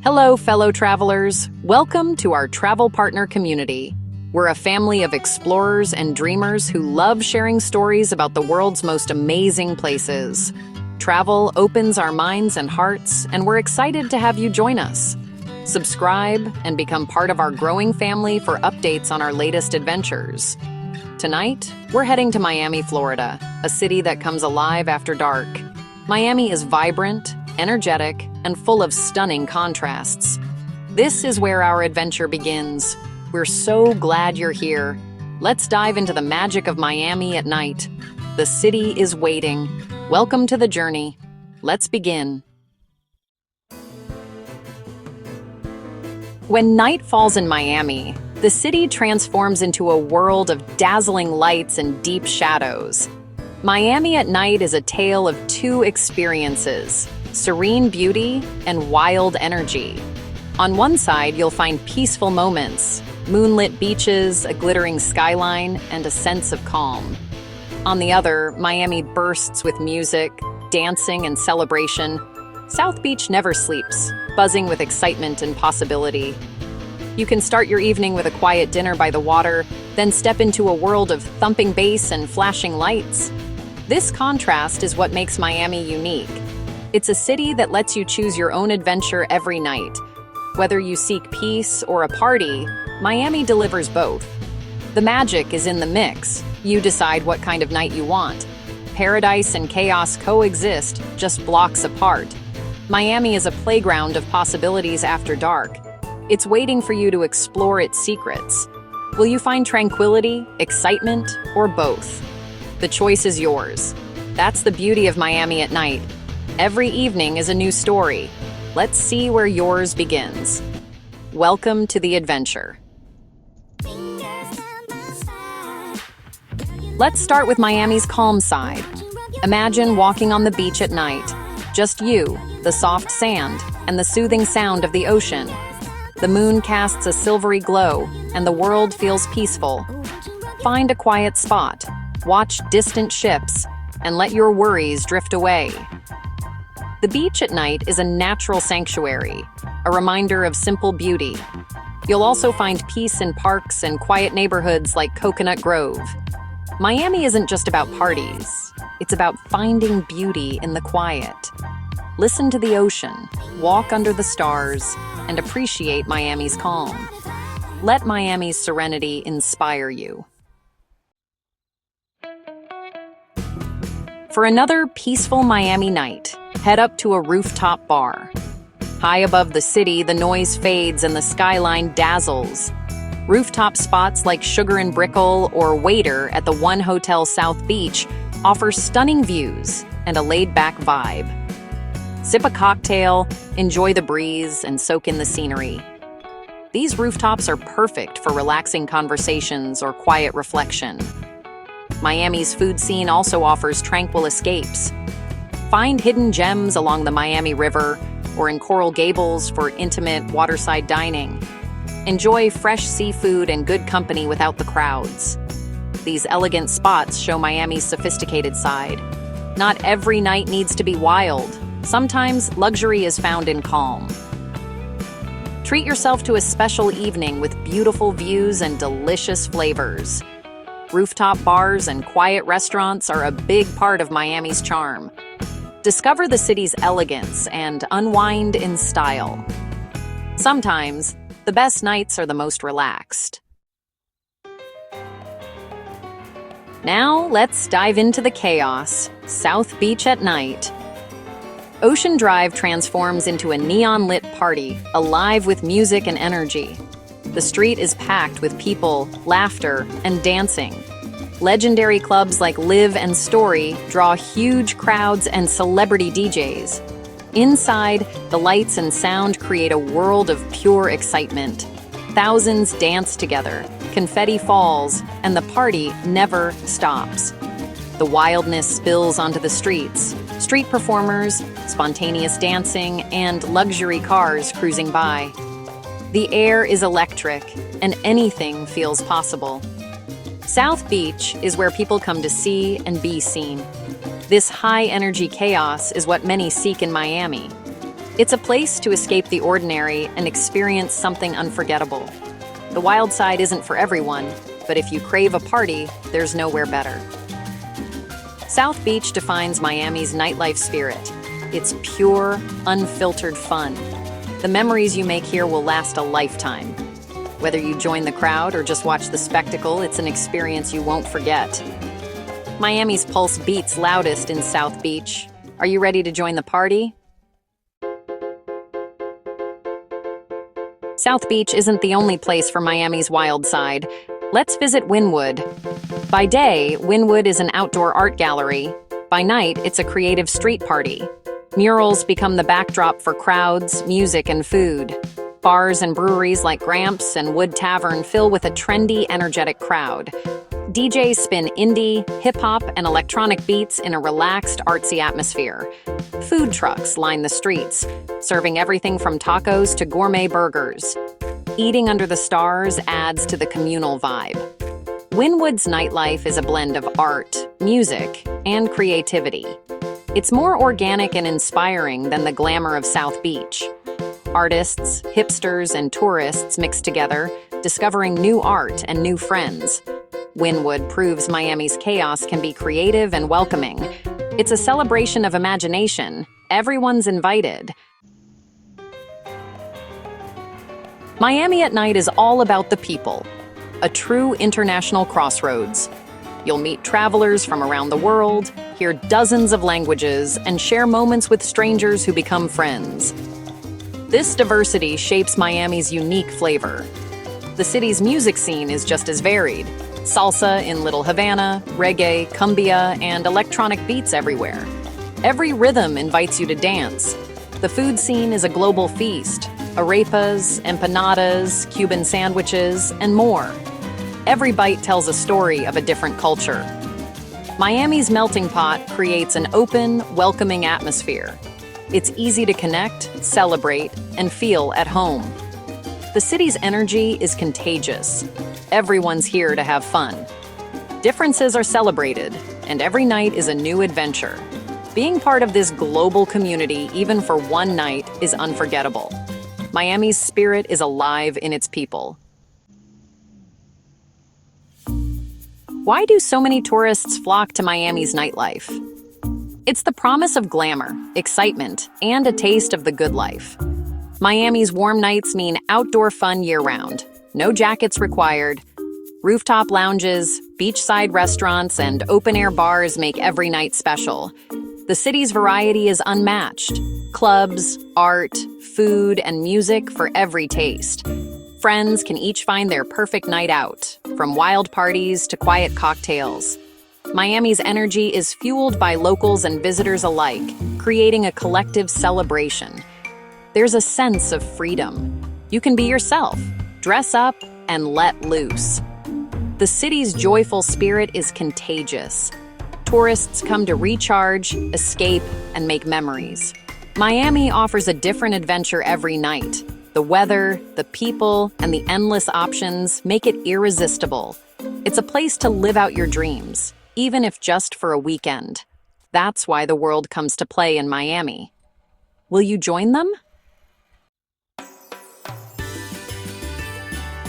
Hello, fellow travelers. Welcome to our travel partner community. We're a family of explorers and dreamers who love sharing stories about the world's most amazing places. Travel opens our minds and hearts, and we're excited to have you join us. Subscribe and become part of our growing family for updates on our latest adventures. Tonight, we're heading to Miami, Florida, a city that comes alive after dark. Miami is vibrant, energetic, and full of stunning contrasts. This is where our adventure begins. We're so glad you're here. Let's dive into the magic of Miami at night. The city is waiting. Welcome to the journey. Let's begin. When night falls in Miami, the city transforms into a world of dazzling lights and deep shadows. Miami at night is a tale of two experiences: serene beauty and wild energy. On one side, you'll find peaceful moments, moonlit beaches, a glittering skyline, and a sense of calm. On the other, Miami bursts with music, dancing, and celebration. South Beach never sleeps, buzzing with excitement and possibility. You can start your evening with a quiet dinner by the water, then step into a world of thumping bass and flashing lights. This contrast is what makes Miami unique. It's a city that lets you choose your own adventure every night. Whether you seek peace or a party, Miami delivers both. The magic is in the mix. You decide what kind of night you want. Paradise and chaos coexist, just blocks apart. Miami is a playground of possibilities after dark. It's waiting for you to explore its secrets. Will you find tranquility, excitement, or both? The choice is yours. That's the beauty of Miami at night. Every evening is a new story. Let's see where yours begins. Welcome to the adventure. Let's start with Miami's calm side. Imagine walking on the beach at night. Just you, the soft sand, and the soothing sound of the ocean. The moon casts a silvery glow, and the world feels peaceful. Find a quiet spot, watch distant ships, and let your worries drift away. The beach at night is a natural sanctuary, a reminder of simple beauty. You'll also find peace in parks and quiet neighborhoods like Coconut Grove. Miami isn't just about parties. It's about finding beauty in the quiet. Listen to the ocean, walk under the stars, and appreciate Miami's calm. Let Miami's serenity inspire you. For another peaceful Miami night, head up to a rooftop bar. High above the city, the noise fades and the skyline dazzles. Rooftop spots like Sugar and Brickle or Waiter at the One Hotel South Beach offer stunning views and a laid-back vibe. Sip a cocktail, enjoy the breeze, and soak in the scenery. These rooftops are perfect for relaxing conversations or quiet reflection. Miami's food scene also offers tranquil escapes. Find hidden gems along the Miami River or in Coral Gables for intimate waterside dining. Enjoy fresh seafood and good company without the crowds. These elegant spots show Miami's sophisticated side. Not every night needs to be wild. Sometimes luxury is found in calm. Treat yourself to a special evening with beautiful views and delicious flavors. Rooftop bars and quiet restaurants are a big part of Miami's charm. Discover the city's elegance and unwind in style. Sometimes, the best nights are the most relaxed. Now, let's dive into the chaos. South Beach at night. Ocean Drive transforms into a neon-lit party, alive with music and energy. The street is packed with people, laughter, and dancing. Legendary clubs like Live and Story draw huge crowds and celebrity DJs. Inside, the lights and sound create a world of pure excitement. Thousands dance together, confetti falls, and the party never stops. The wildness spills onto the streets. Street performers, spontaneous dancing, and luxury cars cruising by. The air is electric, and anything feels possible. South Beach is where people come to see and be seen. This high-energy chaos is what many seek in Miami. It's a place to escape the ordinary and experience something unforgettable. The wild side isn't for everyone, but if you crave a party, there's nowhere better. South Beach defines Miami's nightlife spirit. It's pure, unfiltered fun. The memories you make here will last a lifetime. Whether you join the crowd or just watch the spectacle, it's an experience you won't forget. Miami's pulse beats loudest in South Beach. Are you ready to join the party? South Beach isn't the only place for Miami's wild side. Let's visit Wynwood. By day, Wynwood is an outdoor art gallery. By night, it's a creative street party. Murals become the backdrop for crowds, music, and food. Bars and breweries like Gramps and Wood Tavern fill with a trendy, energetic crowd. DJs spin indie, hip-hop, and electronic beats in a relaxed, artsy atmosphere. Food trucks line the streets, serving everything from tacos to gourmet burgers. Eating under the stars adds to the communal vibe. Wynwood's nightlife is a blend of art, music, and creativity. It's more organic and inspiring than the glamour of South Beach. Artists, hipsters, and tourists mix together, discovering new art and new friends. Wynwood proves Miami's chaos can be creative and welcoming. It's a celebration of imagination. Everyone's invited. Miami at night is all about the people. A true international crossroads. You'll meet travelers from around the world, hear dozens of languages, and share moments with strangers who become friends. This diversity shapes Miami's unique flavor. The city's music scene is just as varied. Salsa in Little Havana, reggae, cumbia, and electronic beats everywhere. Every rhythm invites you to dance. The food scene is a global feast. Arepas, empanadas, Cuban sandwiches, and more. Every bite tells a story of a different culture. Miami's melting pot creates an open, welcoming atmosphere. It's easy to connect, celebrate, and feel at home. The city's energy is contagious. Everyone's here to have fun. Differences are celebrated, and every night is a new adventure. Being part of this global community, even for one night, is unforgettable. Miami's spirit is alive in its people. Why do so many tourists flock to Miami's nightlife? It's the promise of glamour, excitement, and a taste of the good life. Miami's warm nights mean outdoor fun year-round. No jackets required. Rooftop lounges, beachside restaurants, and open-air bars make every night special. The city's variety is unmatched. Clubs, art, food, and music for every taste. Friends can each find their perfect night out, from wild parties to quiet cocktails. Miami's energy is fueled by locals and visitors alike, creating a collective celebration. There's a sense of freedom. You can be yourself, dress up, and let loose. The city's joyful spirit is contagious. Tourists come to recharge, escape, and make memories. Miami offers a different adventure every night. The weather, the people, and the endless options make it irresistible. It's a place to live out your dreams, even if just for a weekend. That's why the world comes to play in Miami. Will you join them?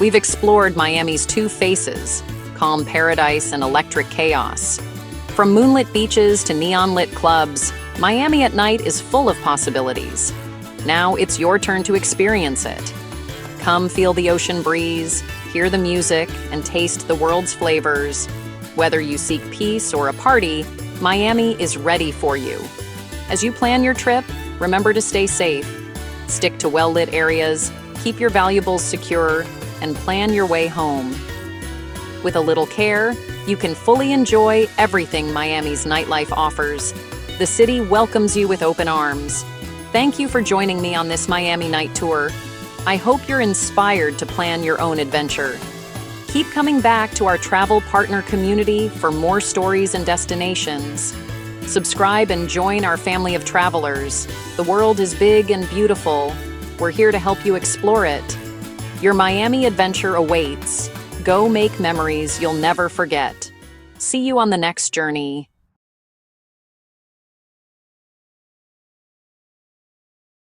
We've explored Miami's two faces, calm paradise and electric chaos. From moonlit beaches to neon-lit clubs, Miami at night is full of possibilities. Now it's your turn to experience it. Come feel the ocean breeze, hear the music, and taste the world's flavors. Whether you seek peace or a party, Miami is ready for you. As you plan your trip, remember to stay safe. Stick to well-lit areas, keep your valuables secure, and plan your way home. With a little care, you can fully enjoy everything Miami's nightlife offers. The city welcomes you with open arms. Thank you for joining me on this Miami night tour. I hope you're inspired to plan your own adventure. Keep coming back to our travel partner community for more stories and destinations. Subscribe and join our family of travelers. The world is big and beautiful. We're here to help you explore it. Your Miami adventure awaits. Go make memories you'll never forget. See you on the next journey.